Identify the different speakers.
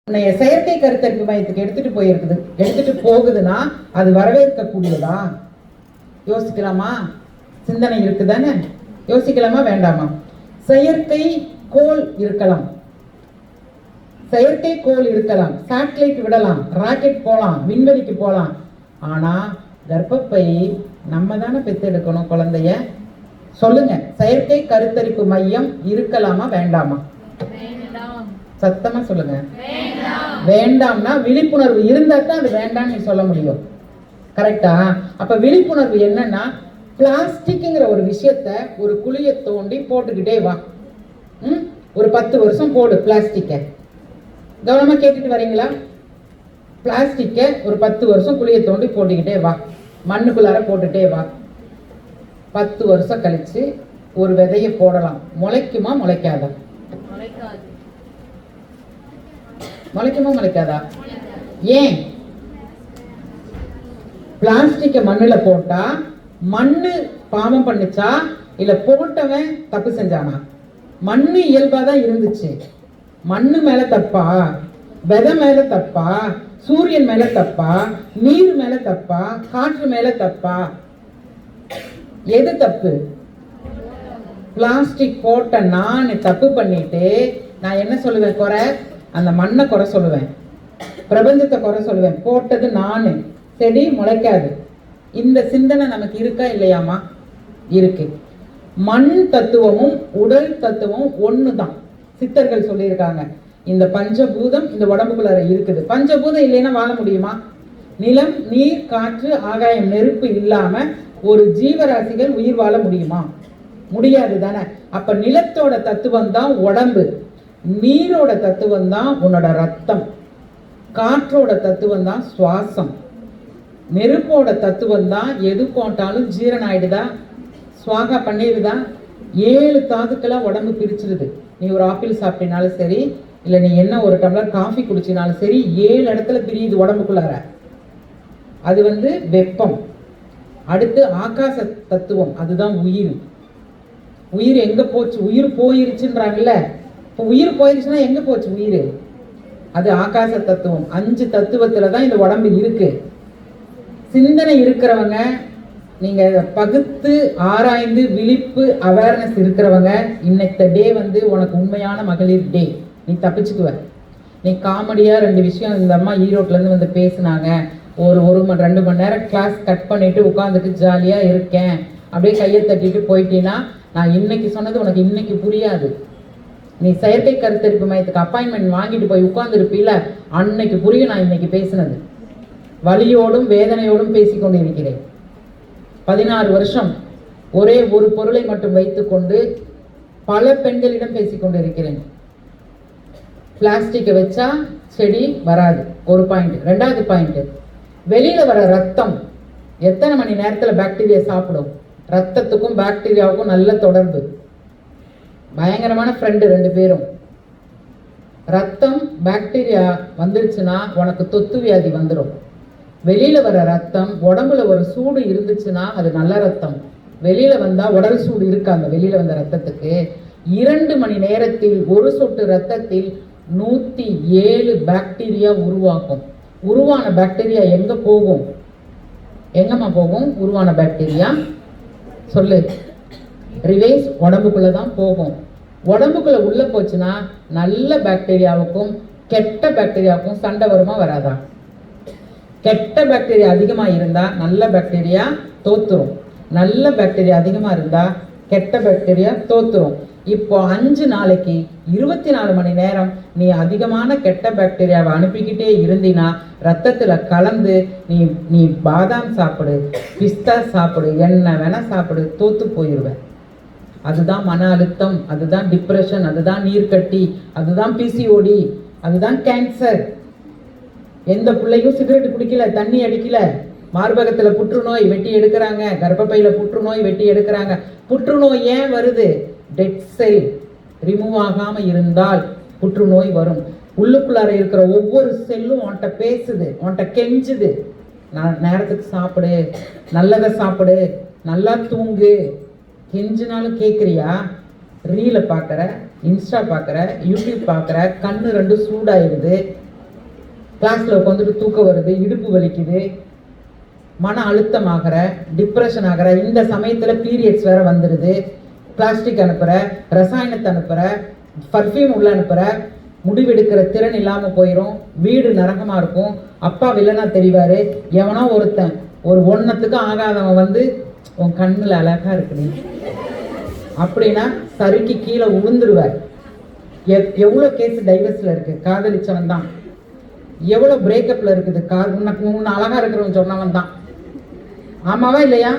Speaker 1: உன்னைய செயற்கை கருத்தரிப்பு மையத்துக்கு எடுத்துட்டு போகுதுன்னா அது வரவேற்கக்கூடியதா? யோசிக்கலாமா? சிந்தனை இருக்குதானே? யோசிக்கலாமா வேண்டாமா? செயற்கை கோள் இருக்கலாம், செயற்கை கோள் இருக்கலாம், சேட்டலைட் விடலாம், ராக்கெட் போலாம், விண்வெளிக்கு போலாம். ஆனா கர்ப்பப்பை நம்ம தானே பெத்தெடுக்கணும் குழந்தைய. சொல்லுங்க, செயற்கை கருத்தரிப்பு மையம் இருக்கலாமா வேண்டாமா? சத்தமா சொல்லுங்க. வேண்டாம்னா விழிப்புணர்வு இருந்தா தான் அது வேண்டாம்னு நீ சொல்ல முடியும். கரெக்டா? அப்ப விழிப்புணர்வு என்னன்னா, பிளாஸ்டிக்ங்கிற ஒரு விஷயத்த ஒரு குழியை தோண்டி போட்டுக்கிட்டே வா. ஒரு 10 வருஷம் போடு பிளாஸ்டிக்க. கவனமா கேட்டுட்டு வரீங்களா? பிளாஸ்டிக்க ஒரு 10 வருஷம் குழியை தோண்டி போட்டுக்கிட்டே வா, மண்ணுக்குள்ளார போட்டுட்டே வா. 10 வருஷம் கழிச்சு ஒரு விதைய போடலாம். முளைக்குமா முளைக்காதா? முளைக்குமா முளைக்காதா? ஏன்? பிளாஸ்டிக்க மண்ணுல போட்டா மண்ணு பாவம் பண்ணுச்சா இல்ல போட்டவன் தப்பு செஞ்சானா? மண்ணு இயல்பாதான் இருந்துச்சு. மண்ணு மேல தப்பா? விதை மேல தப்பா? சூரியன் மேல தப்பா? நீர் மேல தப்பா? காற்று மேல தப்பா? எது தப்பு? பிளாஸ்டிக் போட்ட நான் தப்பு பண்ணிட்டு நான் என்ன சொல்லுவேன்? குறை அந்த மண்ணை குறை சொல்லுவேன், பிரபஞ்சத்தை குறை சொல்லுவேன். போட்டது நானு, செடி முளைக்காது. இந்த சிந்தனை நமக்கு இருக்கா இல்லையாமா? இருக்கு. மண் தத்துவமும் உடல் தத்துவமும் ஒண்ணுதான். சித்தர்கள் சொல்லியிருக்காங்க, இந்த பஞ்சபூதம் இந்த உடம்புக்குள்ள இருக்குது. பஞ்சபூதம் இல்லைன்னா வாழ முடியுமா? நிலம், நீர், காற்று, ஆகாயம், நெருப்பு இல்லாம ஒரு ஜீவராசிகள் உயிர் வாழ முடியுமா? முடியாது தானே. அப்ப நிலத்தோட தத்துவம் தான் உடம்பு, நீரோட தத்துவம் தான் உன்னோட ரத்தம், காற்றோட தத்துவம் தான் சுவாசம், நெருப்போட தத்துவம் தான் எது போட்டாலும் ஜீரணம் ஆயிடுதா, சுவாகா பண்ணிடுதா. 7 தாதுக்களா உடம்பு பிரிச்சிருது. நீ ஒரு ஆப்பிள் சாப்பிட்டினாலும் சரி, இல்லை நீ என்ன ஒரு டம்ளர் காஃபி குடிச்சினாலும் சரி, 7 இடத்துல பிரியுது உடம்புக்குள்ளார. அது வெப்பம். அடுத்து ஆகாச தத்துவம், அதுதான் உயிர். உயிர் எங்க போச்சு? உயிர் போயிருச்சுன்றாங்கல்ல. இப்போ உயிர் போயிருச்சுன்னா எங்க போச்சு உயிர்? அது ஆகாச தத்துவம். 5 தத்துவத்துல தான் இந்த உடம்பு இருக்கு. சிந்தனை இருக்கிறவங்க, நீங்க பகுத்து ஆராய்ந்து விழிப்பு அவேர்னஸ் இருக்கிறவங்க, இன்னைக்கு டே உனக்கு உண்மையான மகளிர் டே. நீ தப்பிச்சுக்குவ. நீ காமெடியா 2 விஷயம் இந்த அம்மா ஈரோட்ல இருந்து பேசினாங்க, ஒரு 2 மணி நேரம் கிளாஸ் கட் பண்ணிட்டு உட்காந்துட்டு ஜாலியா இருக்கேன் அப்படியே கையை தட்டிட்டு போயிட்டீங்கன்னா, நான் இன்னைக்கு சொன்னது உனக்கு இன்னைக்கு புரியாது. நீ செயற்கை கருத்தரிப்பு மையத்துக்கு அப்பாயின்மெண்ட் வாங்கிட்டு போய் உட்கார்ந்து இருப்பீல, அன்னைக்கு புரியும் நான் இன்னைக்கு பேசினது. வலியோடும் வேதனையோடும் பேசிக்கொண்டு இருக்கிறேன். 16 வருஷம் ஒரே ஒரு பொருளை மட்டும் வைத்துக்கொண்டு பல பெண்களிடம் பேசிக்கொண்டு இருக்கிறேன். பிளாஸ்டிக்கை வச்சா செடி வராது, ஒரு பாயிண்ட். 2வது பாயிண்ட், வெளியில வர ரத்தம் எத்தனை மணி நேரத்துல பாக்டீரியா சாப்பிடும்? ரத்தத்துக்கும் பாக்டீரியாவுக்கும் நல்ல தொடர்பு, பயங்கரமான ஃப்ரெண்டு 2 பேரும். ரத்தம் பாக்டீரியா வந்துருச்சுன்னா உனக்கு தொத்து வியாதி வந்துடும். வெளியில வர ரத்தம், உடம்புல ஒரு சூடு இருந்துச்சுன்னா அது நல்ல ரத்தம். வெளியில வந்தா உடல் சூடு இருக்கு அந்த வெளியில வந்த ரத்தத்துக்கு. 2 மணி நேரத்தில் ஒரு சொட்டு ரத்தத்தில் 107 பாக்டீரியா உருவாகும். உருவான பாக்டீரியா எங்க போகும்? எங்கம்மா போகும் உருவான பாக்டீரியா? சொல்லு. ரிவேஸ் உடம்புக்குள்ளதான் போகும். உடம்புக்குள்ள உள்ள போச்சுன்னா நல்ல பாக்டீரியாவுக்கும் கெட்ட பாக்டீரியாவுக்கும் சண்டை வருமா வராதா? கெட்ட பாக்டீரியா அதிகமா இருந்தா நல்ல பாக்டீரியா தோத்துரும், நல்ல பாக்டீரியா அதிகமா இருந்தா கெட்ட பாக்டீரியா தோத்துரும். இப்போ 5 நாளைக்கு 24 மணி நேரம் நீ அதிகமான கெட்ட பாக்டீரியாவை அனுப்பிக்கிட்டே இருந்தினா, ரத்தத்துல கலந்து நீ நீ பாதாம் சாப்பிடு, பிஸ்தா சாப்பிடு, என்ன வேணா சாப்பிடு, தோத்து போயிடுவேன். அதுதான் மன அழுத்தம், அதுதான் டிப்ரெஷன், அதுதான் நீர்க்கட்டி, அதுதான் பிசிஓடி, அதுதான் கேன்சர். எந்த பிள்ளைக்கும் சிகரெட் குடிக்கல, தண்ணி அடிக்கல, மார்பகத்துல புற்றுநோய் வெட்டி எடுக்கிறாங்க, கர்ப்பப்பையில புற்றுநோய் வெட்டி எடுக்கிறாங்க. புற்றுநோய் ஏன் வருது? டெட் செல் ரிமூவ் ஆகாம இருந்தால் புற்றுநோய் வரும். உள்ளுக்குள்ளார இருக்கிற ஒவ்வொரு செல்லும் உன்கிட்ட பேசுது, உன்கிட்ட கெஞ்சுது. நான் நேரத்துக்கு சாப்பிடு, நல்லதை சாப்பிடு, நல்லா தூங்கு. கெஞ்சினாலும் கேட்குறியா? ரீலை பார்க்குற, இன்ஸ்டா பார்க்குற, யூடியூப் பார்க்குற, கண்ணு 2 சூடாயிடுது. கிளாஸ்ல உட்காந்துட்டு தூக்கம் வருது, இடுப்பு வலிக்குது, மன அழுத்தம் ஆகிற, டிப்ரெஷன் ஆகிற, இந்த சமயத்துல பீரியட்ஸ் வேற வந்துடுது, பிளாஸ்டிக் அனுப்புற, ரசாயனத்தை அனுப்புற, பர்ஃப்யூம் உள்ள அனுப்புற, முடிவெடுக்கிற திறன் இல்லாம போயிடும், வீடு நரகமா இருக்கும், அப்பா வில்லனா தெரிவாரு, எவனோ ஒருத்தன் ஒரு ஒன்னத்துக்கும் ஆகாதவன் வந்து உன் கண்ணுல அழகா இருக்கு அப்படின்னா சறுக்கி கீழே உளுந்துருவார். எவ்வளோ கேஸ் டைவர்ஸ்ல இருக்கு, காதலிச்சவன் தான். எவ்வளோ பிரேக்கப்ல இருக்குது, உனக்கு அழகா இருக்கிறவன் சொன்னவன் தான். ஆமாவா இல்லையா?